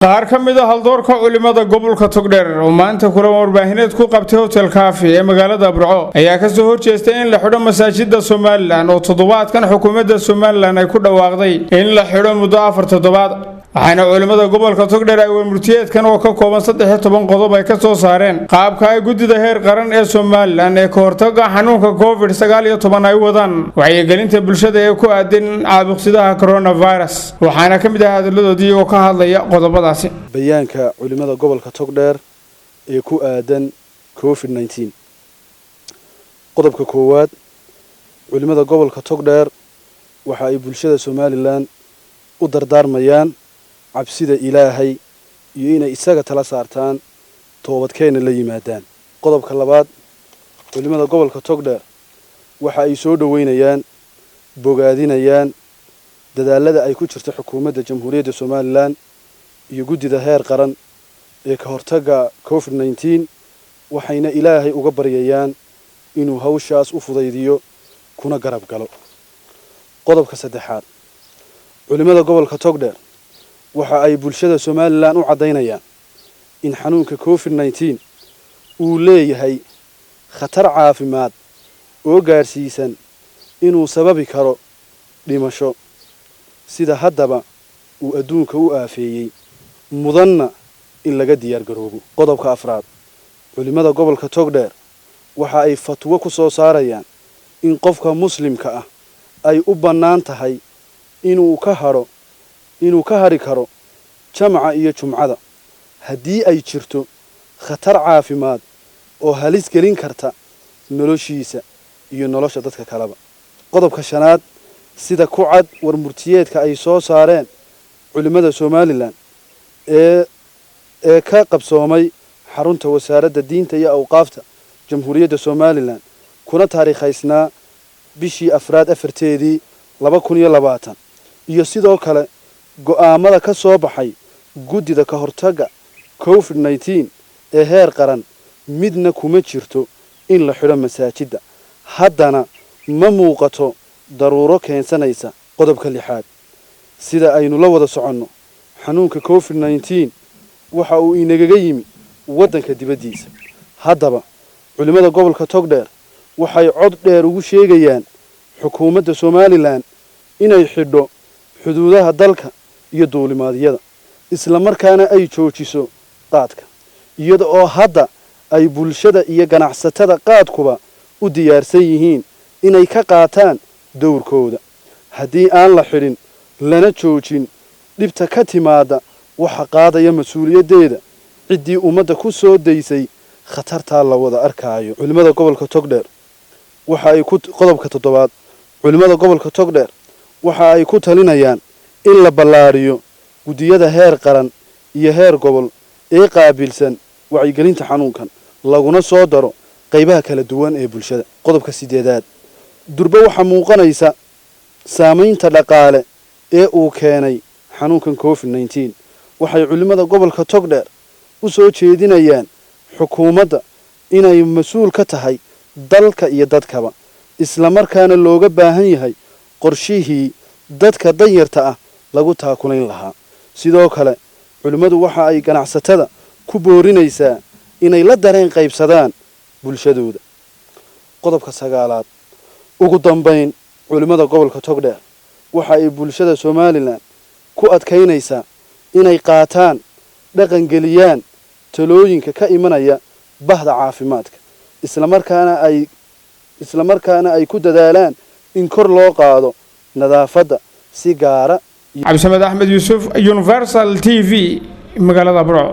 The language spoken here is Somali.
qaar ka mid ah haldoorka culimada gobolka Togdheer oo maanta kulan warbaahineed ku qabtay hotel Kaafi ee magaalada Burco ayaa ka soo horjeestay in la xidho masaajidda Soomaaliland oo toddobaadkan xukuumadda Soomaaliland ay ku dhawaaqday in la xidho muddo 4 toddobaad waxaana culimada gobolka Togdheer ay warmurtiyeedkan oo ka kooban 13 qodob ay ka soo saareen qaabka ay gudida heer qaran ee Soomaaliland ee ka hortagga xanuunka COVID-19 ay wadaan wacyigelinta bulshada ee ku aadan caabuqsidaha coronavirus waxaana ka mid ah hadaladoodii oo ka hadlaya qodobadaasi bayaanka culimada gobolka Togdheer ee ku aadan COVID-19 qodobka koowaad culimada gobolka Togdheer waxa ay bulshada Soomaaliland u dardaarmayaan cabsida Ilaahay iyo inay isaga tala saartaan toobadkeena la yimaadaan qodobka labaad culimada gobolka Togdheer waxa ay soo dhaweynayaan bogaadinayaan dadaalada ay ku jirto xukuumadda Jamhuuriyadda Soomaaliland iyo gudida heer qaran ee ka hortagga COVID-19 waxayna Ilaahay uga baryayaan inuu hawshaas u fudaydiyo kuna garab galo qodobka saddexaad culimada gobolka Togdheer waxa ay bulshada Soomaaliland u cadeynayaan in xanuunka COVID-19 uu leeyahay khatar caafimaad oo gaarsiisan inuu sababi karo dhimasho sida haddaba uu adduunka u aafeeyay mudanna in laga diyaar garoobo qodobka afraad culimada gobolka Togdheer waxa ay fatwo ku soo saarayaan in qofka muslimka ah ay u bannaan tahay inuu ka hari karo jamca iyo jumcada haddii ay jirto khatar caafimaad oo halis gelin karta noloshiisa iyo nolosha dadka kaleba qodobka shanaad sida ku cad warmurtiyeedka ay soo saareen culimada Soomaaliland ee ka qabsoomay xarunta wasaaradda diinta iyo awqaafta Jamhuuriyadda Soomaaliland kuna taariikhaysnaa bishii afraad afarteedii 2020 iyo sidoo kale go'aamada ka soo baxay gudida ka hortagga COVID-19 ee heer qaran midna kuma jirto in la xidho masaajidda haddana ma muuqato daruuro keensanaysa qodobka lixaad sida aynu la wada soconno xanuunka COVID-19 waxa uu inagaga yimi waddanka dibaddiisa haddaba culimada gobolka Togdheer waxay cod dheer ugu sheegayaan xukuumadda Soomaaliland inay xidho xuduudaha dalka iyo duulimaadyada isla markaana ay joojiso qaadka iyada oo hadda ay bulshada iyo ganacsatada qaadkuba u diyaarsan yihiin inay ka qaataan dowrkooda haddii aan la xidhin lana joojin dhibta ka timaada waxa qaadaya mas'uuliyaddeeda ciddii ummadda ku soo daysay khatarta la wada arkaayo culimada gobolka Togdheer waxa ay qodobka toddobaad culimada gobolka Togdheer waxa ay ku talinayaan in la ballaariyo gudiyada heer qaran iyo heer gobol ee qaabilsan wacyigelinta xanuunkan laguna soo daro qaybaha kala duwan ee bulshada qodobka sideedaad durba waxa muuqanaysa saameynta dhaqaale ee uu keenay xanuunkan COVID-19 waxay culimada gobolka Togdheer u soo jeedinayaan xukuumadda inay mas'uul ka tahay dalka iyo dadkaba isla markaana looga baahan yahay qorshihii dadka danyarta ah lagu taakulayn lahaa sidoo kale culimadu waxa ay ganacsatada ku boorinaysaa inay la dareen qaybsadaan bulshadooda qodobka sagaalaad ugu dambeyn culimada gobolka Togdheer waxa ay bulshada Soomaaliland ku adkaynaysaa inay qaataan dhaqan geliyaan talooyinka ka imanaya bahda caafimaadka isla markaana ay ku dadaalaan in kor loo qaado nadaafadda si gaara Abdi Samed Ahmed Yusuf Universal TV magaalada Burco